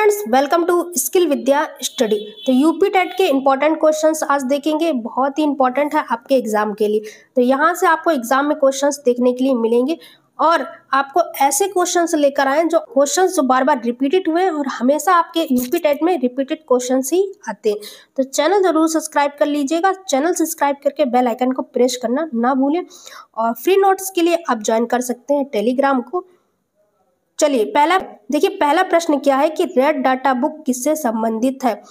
Friends, welcome to skill Vidya study. तो UP TET के important questions आज देखेंगे। बहुत ही इंपॉर्टेंट है आपके एग्जाम के लिए। तो यहाँ से आपको एग्जाम में क्वेश्चंस देखने के लिए मिलेंगे और आपको ऐसे क्वेश्चंस लेकर आए जो बार बार रिपीटेड हुए और हमेशा आपके यूपी टेट में रिपीटेड क्वेश्चंस ही आते हैं। तो चैनल जरूर सब्सक्राइब कर लीजिएगा। चैनल सब्सक्राइब करके बेल आइकन को प्रेस करना ना भूलें और फ्री नोट्स के लिए आप ज्वाइन कर सकते हैं टेलीग्राम को। चलिए पहला प्रश्न क्या है कि रेड डाटा बुक किससे संबंधित है।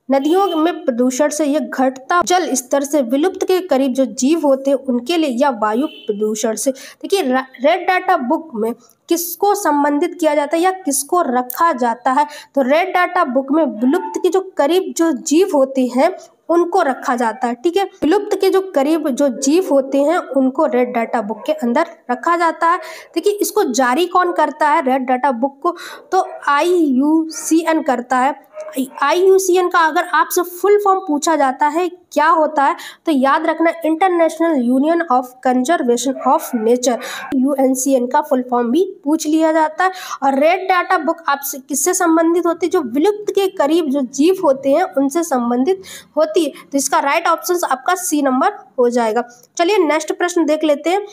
नदियों में प्रदूषण से या घटता जल स्तर से विलुप्त के करीब जो जीव होते हैं उनके लिए या वायु प्रदूषण से। देखिए रेड डाटा बुक में किसको संबंधित किया जाता है या किसको रखा जाता है। तो रेड डाटा बुक में विलुप्त के जो करीब जो जीव होते हैं उनको रखा जाता है। ठीक है, विलुप्त के जो करीब जो जीव होते हैं उनको रेड डाटा बुक के अंदर रखा जाता है। देखिए इसको जारी कौन करता है रेड डाटा बुक को, तो IUCN करता है। IUCN का अगर आपसे फुल फॉर्म पूछा जाता है क्या होता है तो याद रखना international union of conservation of nature, UNCN का फुल फॉर्म भी पूछ लिया जाता है। और रेड डाटा बुक आपसे किससे संबंधित होती है, जो विलुप्त के करीब जो जीव होते हैं उनसे संबंधित होती है। तो इसका राइट ऑप्शन आपका C नंबर हो जाएगा। चलिए नेक्स्ट प्रश्न देख लेते हैं।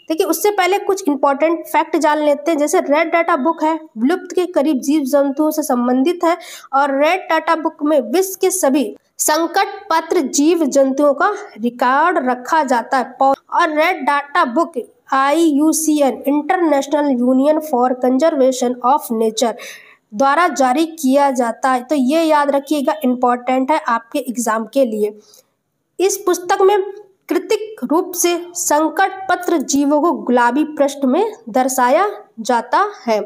देखिए उससे पहले कुछ इंपॉर्टेंट फैक्ट जान लेते हैं। जैसे रेड डाटा बुक है विलुप्त के करीब जीव जंतुओं से संबंधित है और रेड डाटा बुक में विश्व के सभी संकट पात्र जीव जंतुओं का रिकॉर्ड रखा जाता है। और red data book IUCN international union for conservation of nature द्वारा जारी किया जाता है। तो ये याद रखिएगा, इंपॉर्टेंट है आपके एग्जाम के लिए। इस पुस्तक में कृत्रिम रूप से संकट पत्र जीवों को गुलाबी पृष्ठ में दर्शाया जाता है।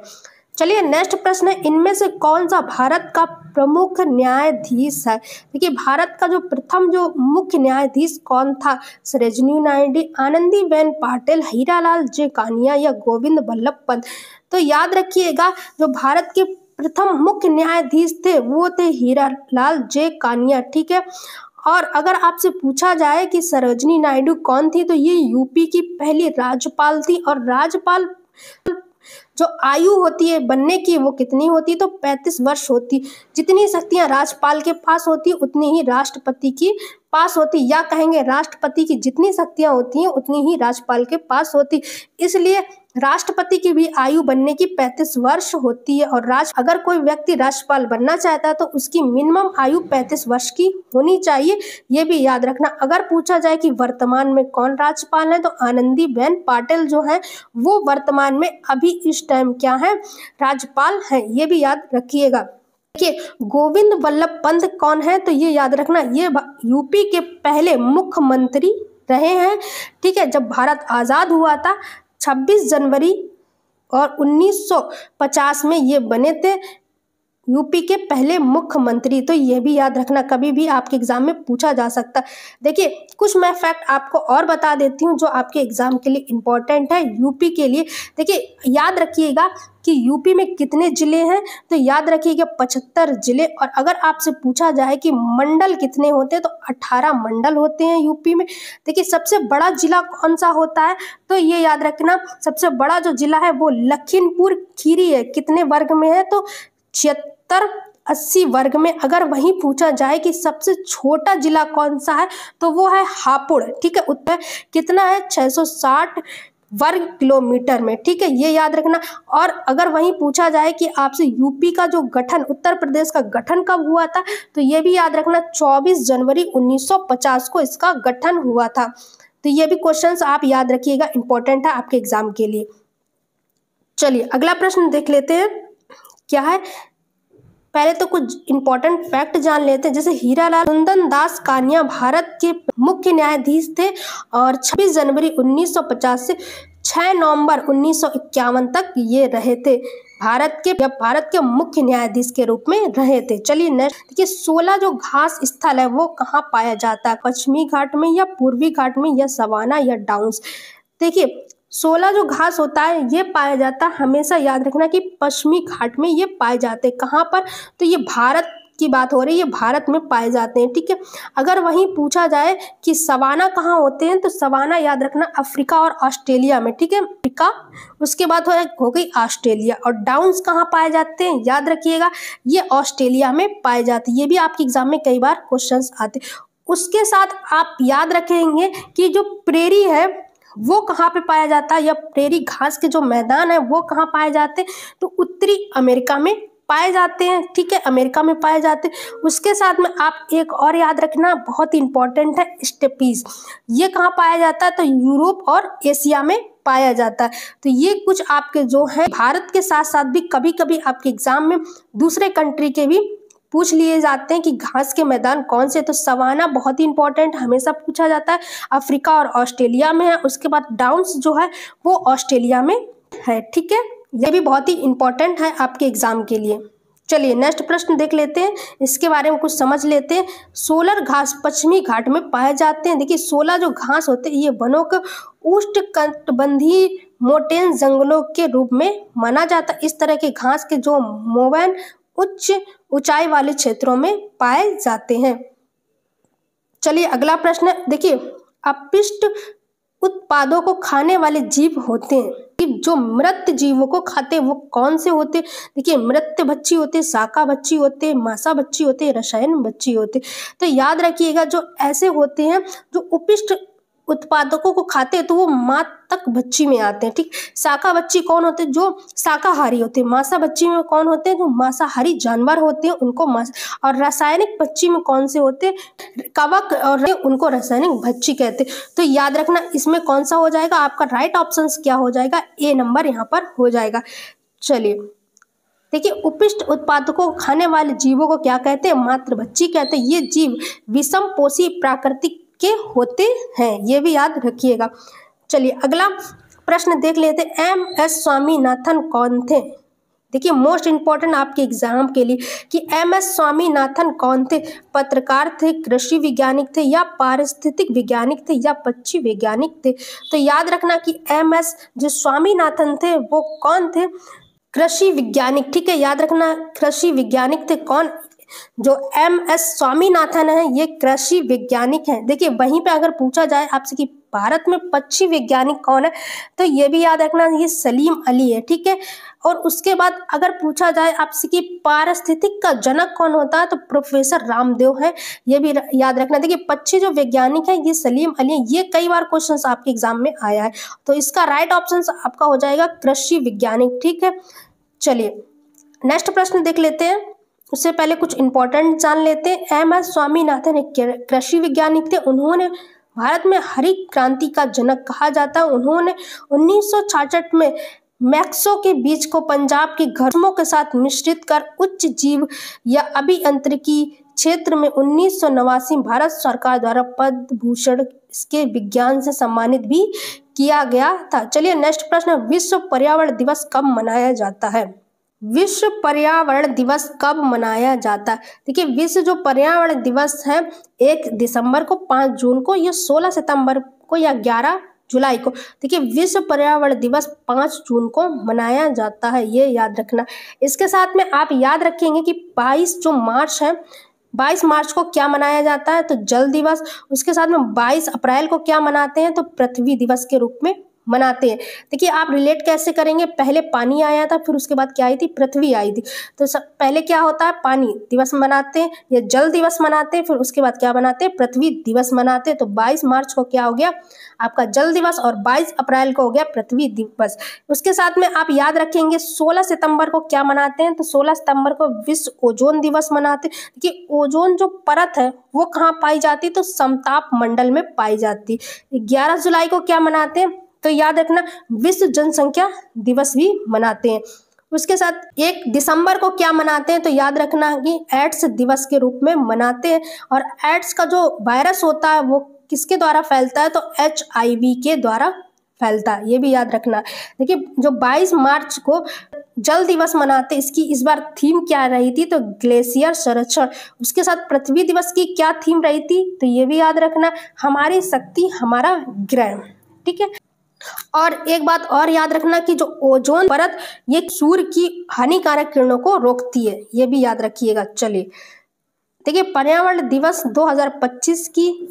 चलिए नेक्स्ट प्रश्न है, इनमें से कौन सा भारत का प्रमुख न्यायाधीश है। देखिए भारत का जो प्रथम जो मुख्य न्यायाधीश कौन था, सरोजिनी नायडू, आनंदीबेन पटेल, हीरालाल जे कानिया या गोविंद बल्लभ पंत। तो याद रखिएगा जो भारत के प्रथम मुख्य न्यायाधीश थे वो थे हीरालाल जे कानिया। ठीक है, और अगर आपसे पूछा जाए कि सरोजिनी नायडू कौन थी तो ये यूपी की पहली राज्यपाल थी। और राज्यपाल जो आयु होती है बनने की वो कितनी होती है, तो 35 वर्ष होती। जितनी शक्तियां राज्यपाल के पास होती उतनी ही राष्ट्रपति की पास होती, या कहेंगे राष्ट्रपति की जितनी शक्तियां होती हैं उतनी ही राज्यपाल के पास होती। इसलिए राष्ट्रपति की भी आयु बनने की 35 वर्ष होती है। और अगर कोई व्यक्ति राज्यपाल बनना चाहता है तो उसकी मिनिमम आयु 35 वर्ष की होनी चाहिए, ये भी याद रखना। अगर पूछा जाए कि वर्तमान में कौन राज्यपाल है तो आनंदीबेन पटेल जो है वो वर्तमान में अभी इस टाइम क्या है, राज्यपाल है, ये भी याद रखिएगा। देखिए गोविंद बल्लभ पंत कौन है, तो ये याद रखना ये यूपी के पहले मुख्यमंत्री रहे हैं। ठीक है, जब भारत आज़ाद हुआ था 26 जनवरी और 1950 में ये बने थे यूपी के पहले मुख्यमंत्री। तो ये भी याद रखना, कभी भी आपके एग्जाम में पूछा जा सकता है। देखिए कुछ मैं फैक्ट आपको और बता देती हूँ जो आपके एग्जाम के लिए इम्पोर्टेंट है यूपी के लिए। देखिए याद रखिएगा कि यूपी में कितने जिले हैं, तो याद रखिएगा 75 जिले। और अगर आपसे पूछा जाए कि मंडल कितने होते हैं तो 18 मंडल होते हैं यूपी में। देखिए सबसे बड़ा जिला कौन सा होता है, तो ये याद रखना सबसे बड़ा जो जिला है वो लखीमपुर खीरी है। कितने वर्ग में है, तो 76-80 वर्ग में। अगर वहीं पूछा जाए कि सबसे छोटा जिला कौन सा है तो वो है हापुड़। ठीक है, उत्तर कितना है 660 वर्ग किलोमीटर में। ठीक है, ये याद रखना। और अगर वहीं पूछा जाए कि आपसे यूपी का जो गठन, उत्तर प्रदेश का गठन कब हुआ था, तो ये भी याद रखना 24 जनवरी 1950 को इसका गठन हुआ था। तो ये भी क्वेश्चंस आप याद रखिएगा, इंपॉर्टेंट है आपके एग्जाम के लिए। चलिए अगला प्रश्न देख लेते हैं क्या है। पहले तो कुछ इंपॉर्टेंट फैक्ट जान लेते हैं। जैसे हीरालाल कुंदन दास कानिया भारत के मुख्य न्यायाधीश थे और 26 जनवरी 1950 से 6 नवंबर 1951 तक ये रहे थे भारत के मुख्य न्यायाधीश के रूप में रहे थे। चलिए नेक्स्ट देखिए 16 जो घास स्थल है वो कहाँ पाया जाता है, पश्चिमी घाट में या पूर्वी घाट में या सवाना या डाउन्स। देखिए 16 जो घास होता है ये पाया जाता है, हमेशा याद रखना कि पश्चिमी घाट में ये पाए जाते हैं। कहाँ पर, तो ये भारत की बात हो रही है, भारत में पाए जाते हैं, ठीक है। अगर वहीं पूछा जाए कि सवाना कहाँ होते हैं, तो सवाना याद रखना अफ्रीका और ऑस्ट्रेलिया में, ठीक है, अफ्रीका, उसके बाद हो गई ऑस्ट्रेलिया। और डाउन्स कहाँ पाए जाते हैं, याद रखिएगा ये ऑस्ट्रेलिया में पाए जाते हैं। ये भी आपके एग्जाम में कई बार क्वेश्चंस आते हैं। उसके साथ आप याद रखेंगे कि जो प्रेरी है वो कहाँ पे पाया जाता है, या प्रेरी घास के जो मैदान है वो कहाँ पाए जाते हैं, तो उत्तरी अमेरिका में पाए जाते हैं, ठीक है, अमेरिका में पाए जाते हैं। उसके साथ में आप एक और याद रखना, बहुत इंपॉर्टेंट है, स्टेपीज, ये कहाँ पाया जाता है, तो यूरोप और एशिया में पाया जाता है। तो ये कुछ आपके जो है भारत के साथ साथ भी कभी कभी आपके एग्जाम में दूसरे कंट्री के भी पूछ लिए जाते हैं कि घास के मैदान कौन से, तो सवाना बहुत ही इंपॉर्टेंट हमेशा पूछा जाता है, अफ्रीका और ऑस्ट्रेलिया में है। उसके बाद डाउन्स जो है वो ऑस्ट्रेलिया में है, ठीक है, ये भी बहुत ही इंपॉर्टेंट है आपके एग्जाम के लिए। चलिए नेक्स्ट प्रश्न देख लेते हैं, इसके बारे में कुछ समझ लेते हैं। सोलर घास पश्चिमी घाट में पाए जाते हैं। देखिए 16 जो घास होते हैं ये वनों के उष्णकटिबंधीय मोटेन जंगलों के रूप में माना जाता है। इस तरह के घास के जो मोवैन उच्च ऊंचाई वाले क्षेत्रों में पाए जाते हैं। चलिए अगला प्रश्न देखिए, अपशिष्ट उत्पादों को खाने वाले जीव होते हैं, जो मृत जीवों को खाते हैं वो कौन से होते हैं? देखिए मृत भक्षी होते, शाका भक्षी होते, मांसा भक्षी होते, रसायन भक्षी होते। तो याद रखिएगा जो ऐसे होते हैं जो उपशिष्ट उत्पादकों को खाते हैं तो वो मातक भक्षी में आते हैं, ठीक। शाका भक्षी कौन होते हैं, जो शाकाहारी होते हैं। मांसा भक्षी में कौन होते हैं, जो मांसाहारी जानवर होते हैं उनको मांस। और रासायनिक भक्षी में कौन से होते हैं, कवक, और उनको रासायनिक भक्षी कहते हैं। तो याद रखना इसमें कौन सा हो जाएगा, आपका राइट ऑप्शन क्या हो जाएगा, ए नंबर यहाँ पर हो जाएगा। चलिए देखिए, उपशिष्ट उत्पादकों को खाने वाले जीवों को क्या कहते हैं, मातृभक्षी कहते हैं। ये जीव विषम पोषी प्राकृतिक के होते हैं, ये भी याद रखिएगा। चलिए अगला प्रश्न देख लेते हैं, एम.एस. स्वामीनाथन कौन थे? देखिए मोस्ट इंपॉर्टेंट आपके एग्जाम के लिए कि एम.एस. स्वामीनाथन कौन थे? पत्रकार थे, कृषि वैज्ञानिक थे, या पारिस्थितिक वैज्ञानिक थे, या पक्षी वैज्ञानिक थे? तो याद रखना कि एम.एस. जो स्वामीनाथन थे वो कौन थे, कृषि वैज्ञानिक, ठीक है, याद रखना कृषि वैज्ञानिक थे। कौन, जो एम.एस. स्वामीनाथन है ये कृषि वैज्ञानिक हैं। देखिए वहीं पे अगर पूछा जाए आपसे कि भारत में पक्षी वैज्ञानिक कौन है, तो ये भी याद रखना ये सलीम अली है, ठीक है। और उसके बाद अगर पूछा जाए आपसे कि पारिस्थितिक का जनक कौन होता है, तो प्रोफेसर रामदेव है, ये भी याद रखना। देखिए पक्षी जो वैज्ञानिक है ये सलीम अली है, ये कई बार क्वेश्चन आपके एग्जाम में आया है। तो इसका राइट ऑप्शन आपका हो जाएगा कृषि वैज्ञानिक, ठीक है। चलिए नेक्स्ट प्रश्न देख लेते हैं, उससे पहले कुछ इंपॉर्टेंट जान लेते हैं। एम.एस. स्वामीनाथन एक कृषि वैज्ञानिक थे, उन्होंने भारत में हरित क्रांति का जनक कहा जाता है। उन्होंने 1966 में मैक्सो के बीज को पंजाब के घरमों के साथ मिश्रित कर उच्च जीव या अभियांत्रिकी क्षेत्र में 1989 भारत सरकार द्वारा पद्म भूषण के विज्ञान से सम्मानित भी किया गया था। चलिए नेक्स्ट प्रश्न, विश्व पर्यावरण दिवस कब मनाया जाता है? विश्व पर्यावरण दिवस कब मनाया जाता है? देखिए विश्व जो पर्यावरण दिवस है 1 दिसंबर को, 5 जून को, या 16 सितंबर को, या 11 जुलाई को। देखिए विश्व पर्यावरण दिवस 5 जून को मनाया जाता है, ये याद रखना। इसके साथ में आप याद रखेंगे कि 22 जो मार्च है, 22 मार्च को क्या मनाया जाता है, तो जल दिवस। उसके साथ में 22 अप्रैल को क्या मनाते हैं, तो पृथ्वी दिवस के रूप में मनाते हैं। देखिए आप रिलेट कैसे करेंगे, पहले पानी आया था, फिर उसके बाद क्या आई थी, पृथ्वी आई थी। तो पहले क्या होता है, पानी दिवस मनाते हैं या जल दिवस मनाते हैं, फिर उसके बाद क्या मनाते हैं, पृथ्वी दिवस मनाते हैं। तो 22 मार्च को क्या हो गया आपका जल दिवस, और 22 अप्रैल को हो गया पृथ्वी दिवस। उसके साथ में आप याद रखेंगे 16 सितंबर को क्या मनाते हैं, तो 16 सितंबर को विश्व ओजोन दिवस मनाते हैं। देखिए ओजोन जो परत है वो कहाँ पाई जाती है, तो समताप मंडल में पाई जाती है। 11 जुलाई को क्या मनाते हैं, तो याद रखना विश्व जनसंख्या दिवस भी मनाते हैं। उसके साथ 1 दिसंबर को क्या मनाते हैं, तो याद रखना कि एड्स दिवस के रूप में मनाते हैं। और एड्स का जो वायरस होता है वो किसके द्वारा फैलता है, तो HIV के द्वारा फैलता है, ये भी याद रखना। देखिए जो 22 मार्च को जल दिवस मनाते, इसकी इस बार थीम क्या रही थी, तो ग्लेशियर संरक्षण। उसके साथ पृथ्वी दिवस की क्या थीम रही थी, तो ये भी याद रखना हमारी शक्ति हमारा ग्रह, ठीक है। और एक बात और याद रखना कि जो ओजोन परत ये सूर्य की हानिकारक किरणों को रोकती है, ये भी याद रखिएगा। चलिए देखिए पर्यावरण दिवस 2025 की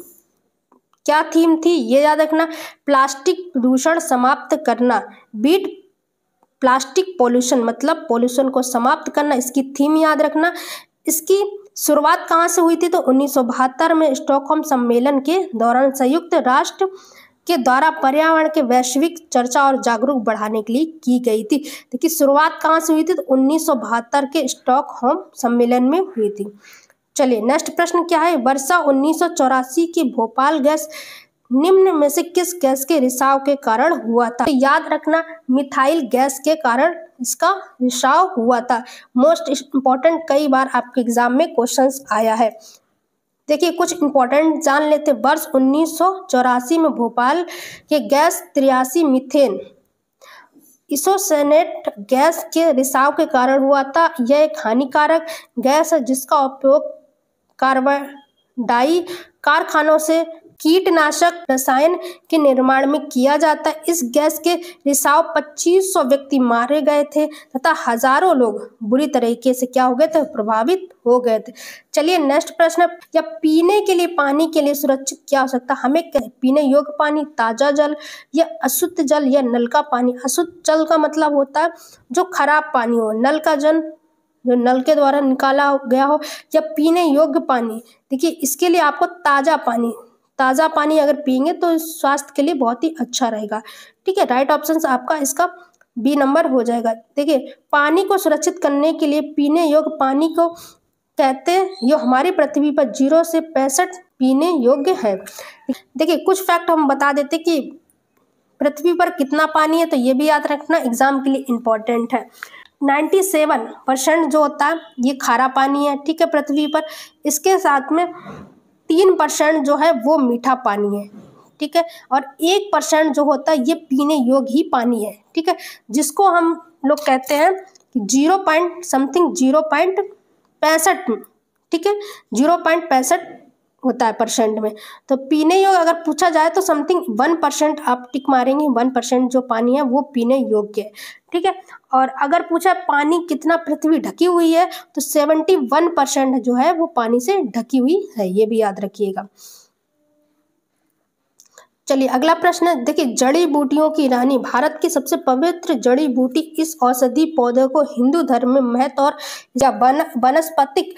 क्या थीम थी ये याद रखना, प्लास्टिक प्रदूषण समाप्त करना, बीट प्लास्टिक पॉल्यूशन, मतलब पॉल्यूशन को समाप्त करना, इसकी थीम याद रखना। इसकी शुरुआत कहाँ से हुई थी, तो 1972 में स्टॉकहोम सम्मेलन के दौरान संयुक्त राष्ट्र के द्वारा पर्यावरण के वैश्विक चर्चा और जागरूक बढ़ाने के लिए की गई थी। देखिए शुरुआत कहाँ से हुई थी, तो 1972 के स्टॉकहोम सम्मेलन में हुई थी। चलिए नेक्स्ट प्रश्न क्या है, वर्षा 1984 की भोपाल गैस निम्न में से किस गैस के रिसाव के कारण हुआ था, तो याद रखना मिथाइल गैस के कारण इसका रिसाव हुआ था। मोस्ट इंपॉर्टेंट, कई बार आपके एग्जाम में क्वेश्चंस आया है। देखिए कुछ इंपॉर्टेंट जान लेते। वर्ष 1984 में भोपाल के गैस 83 मीथेन इसोसेनेट गैस के रिसाव के कारण हुआ था। यह एक हानिकारक गैस है जिसका उपयोग कार्बन डाई कारखानों से कीटनाशक रसायन के निर्माण में किया जाता है। इस गैस के रिसाव 2500 व्यक्ति मारे गए थे तथा हजारों लोग बुरी तरीके से क्या हो गए थे, प्रभावित हो गए थे। चलिए नेक्स्ट प्रश्न, या पीने के लिए पानी के लिए सुरक्षित क्या हो सकता है, हमें पीने योग्य पानी, ताजा जल या अशुद्ध जल या नल का पानी। अशुद्ध जल का मतलब होता है जो खराब पानी हो, नल का जल जो नल के द्वारा निकाला गया हो, या पीने योग्य पानी। देखिए इसके लिए आपको ताज़ा पानी अगर पिएंगे तो स्वास्थ्य के लिए बहुत ही अच्छा रहेगा। ठीक है, राइट ऑप्शन आपका इसका बी नंबर हो जाएगा। देखिए पानी को सुरक्षित करने के लिए पीने योग्य पानी को कहते हैं जो हमारी पृथ्वी पर 0 से 65 पीने योग्य है। देखिए कुछ फैक्ट हम बता देते कि पृथ्वी पर कितना पानी है, तो ये भी याद रखना एग्जाम के लिए इम्पोर्टेंट है। 97% जो होता है ये खारा पानी है, ठीक है, पृथ्वी पर। इसके साथ में 3% जो है वो मीठा पानी है, ठीक है, और 1% जो होता है ये पीने योग्य ही पानी है, ठीक है, जिसको हम लोग कहते हैं कि 0.65, ठीक है, 0.65 होता है परसेंट में। तो पीने योग्य अगर पूछा जाए तो समथिंग 1% आप टिक मारेंगे, 1% जो पानी है वो पीने योग्य है, ठीक है। और अगर पूछा पानी कितना पृथ्वी ढकी हुई है, तो 71% जो है वो पानी से ढकी हुई है, ये भी याद रखिएगा। चलिए अगला प्रश्न, देखिए जड़ी बूटियों की रानी, भारत की सबसे पवित्र जड़ी बूटी, इस औषधि पौधे को हिंदू धर्म में महत्व और या वनस्पतिक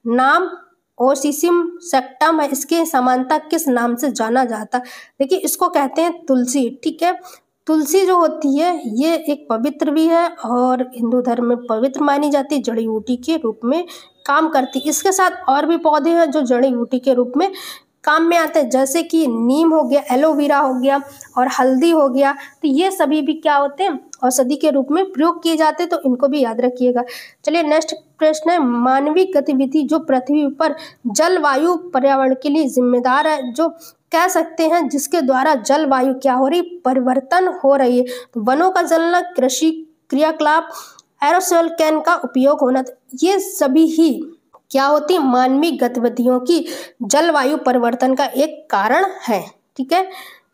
नाम ओसिसिम सेक्टम है, इसके समानता किस नाम से जाना जाता है। देखिए इसको कहते हैं तुलसी, ठीक है। तुलसी जो होती है ये एक पवित्र भी है और हिंदू धर्म में पवित्र मानी जाती है, जड़ी बूटी के रूप में काम करती है। इसके साथ और भी पौधे हैं जो जड़ी बूटी के रूप में काम में आते हैं, जैसे कि नीम हो गया, एलोवेरा हो गया और हल्दी हो गया। तो ये सभी भी क्या होते हैं, औषधि के रूप में प्रयोग किए जाते हैं, तो इनको भी याद रखिएगा। चलिए नेक्स्ट प्रश्न है, मानवीय गतिविधि जो पृथ्वी पर जलवायु पर्यावरण के लिए जिम्मेदार है, जो कह सकते हैं जिसके द्वारा जलवायु क्या हो रही, परिवर्तन हो रही है। तो वनों का जलना, कृषि क्रियाकलाप, एरोसोल कैन का उपयोग होना, ये सभी ही क्या होती है, मानवीय गतिविधियों की जलवायु परिवर्तन का एक कारण है, ठीक है।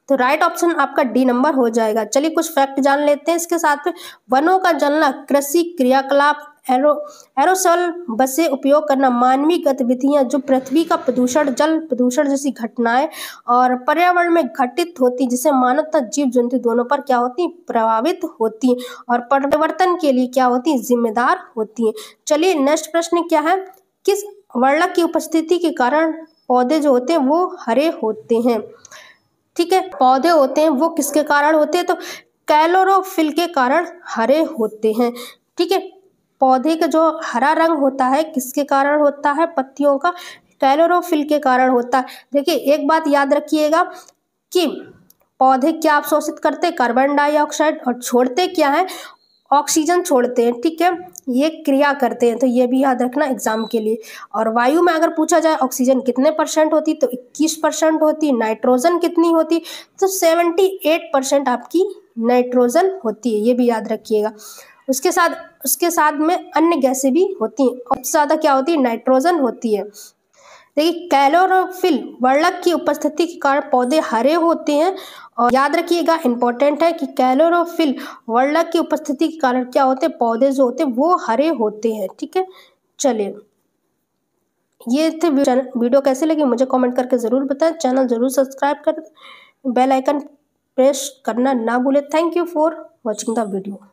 तो राइट ऑप्शन आपका डी नंबर हो जाएगा। चलिए कुछ फैक्ट जान लेते हैं इसके साथ में। वनों का जलना, कृषि क्रियाकलाप, एरोसोल बसे उपयोग करना, मानवीय गतिविधियां जो पृथ्वी का प्रदूषण, जल प्रदूषण जैसी घटनाएं और पर्यावरण में घटित होती, जिससे मानव तथा जीव जंतु दोनों पर क्या होती, प्रभावित होती और परिवर्तन के लिए क्या होती, जिम्मेदार होती है। चलिए नेक्स्ट प्रश्न क्या है, किस वर्णक की उपस्थिति के कारण पौधे जो होते हैं वो हरे होते हैं, ठीक है। पौधे होते हैं वो किसके कारण होते हैं, तो क्लोरोफिल के कारण हरे होते हैं, ठीक है। पौधे का जो हरा रंग होता है किसके कारण होता है, पत्तियों का क्लोरोफिल के कारण होता है। देखिए एक बात याद रखिएगा कि पौधे क्या अवशोषित करते हैं, कार्बन डाइऑक्साइड, और छोड़ते क्या है, ऑक्सीजन छोड़ते हैं, ठीक है, ये क्रिया करते हैं, तो ये भी याद रखना एग्जाम के लिए। और वायु में अगर पूछा जाए ऑक्सीजन कितने % होती, तो 21% होती, नाइट्रोजन कितनी होती, तो 78% आपकी नाइट्रोजन होती है, ये भी याद रखिएगा। उसके साथ में अन्य गैसें भी होती हैं, और ज़्यादा क्या होती है, नाइट्रोजन होती है। देखिए क्लोरोफिल वर्णक की उपस्थिति के कारण पौधे हरे होते हैं, और याद रखिएगा इंपॉर्टेंट है कि क्लोरोफिल वर्णक की उपस्थिति के कारण क्या होते हैं, पौधे जो होते हैं वो हरे होते हैं, ठीक है। चलिए ये थे वीडियो कैसे लगी मुझे कमेंट करके ज़रूर बताएं। चैनल ज़रूर सब्सक्राइब कर, बेल आइकन प्रेस करना ना भूलें। Thank you for watching the video.